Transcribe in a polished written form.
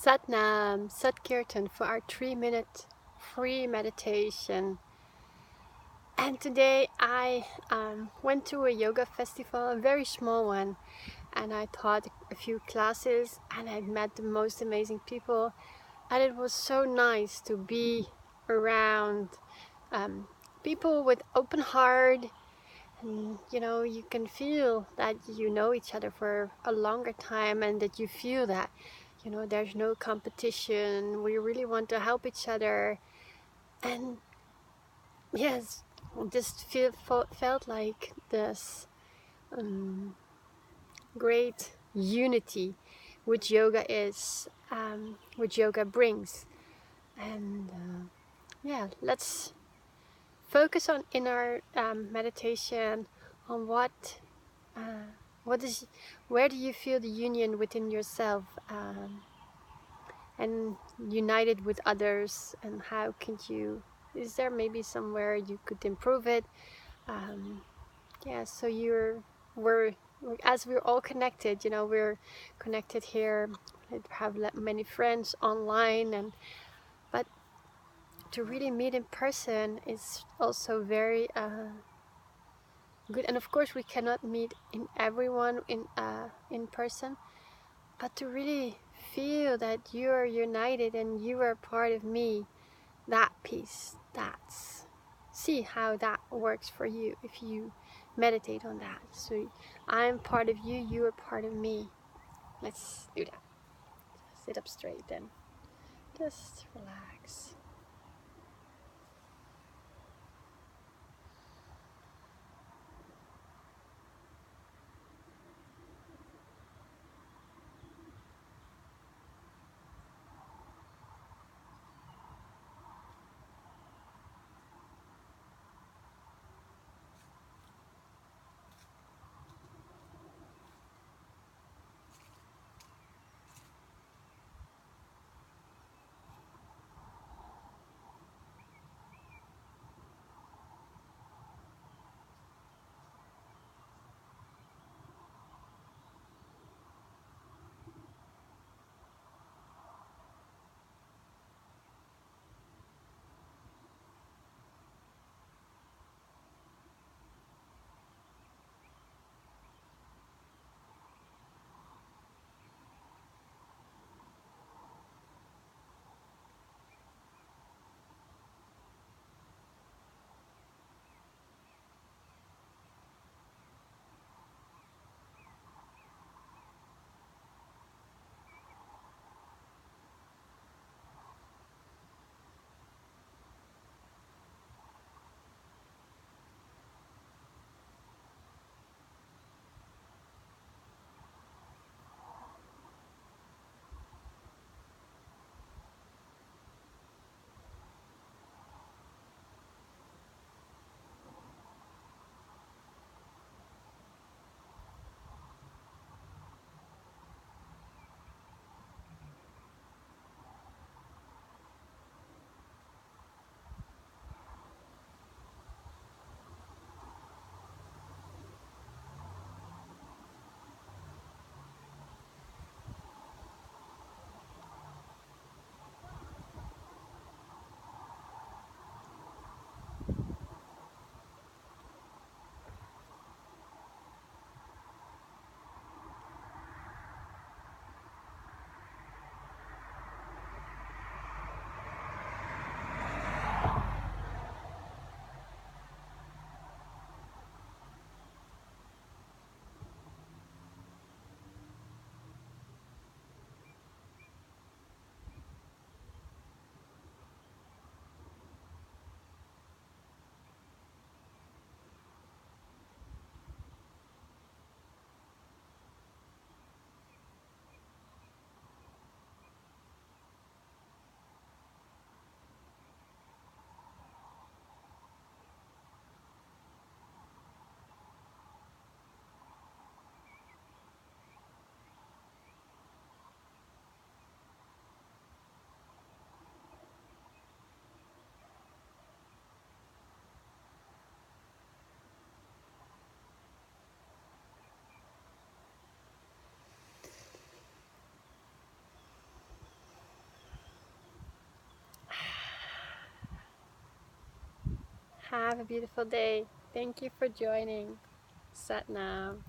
Satnam, Satkirtan for our 3-minute free meditation. And today I went to a yoga festival, a very small one, and I taught a few classes and I met the most amazing people, and it was so nice to be around people with open heart. And you can feel that you know each other for a longer time, and that you feel that there's no competition. We really want to help each other. And yes, just felt like this great unity which yoga is, which yoga brings. And yeah, let's focus on in our meditation on where do you feel the union within yourself, and united with others, and how can you, is there maybe somewhere you could improve it? Yeah, so we're as we're all connected, we're connected here. I have many friends online, but to really meet in person is also very good. And of course we cannot meet in everyone in person, but to really feel that you are united and you are part of me, that piece, see how that works for you if you meditate on that. So I'm part of you, you are part of me. Let's do that. Sit up straight and just relax. Have a beautiful day. Thank you for joining. Sat Nam.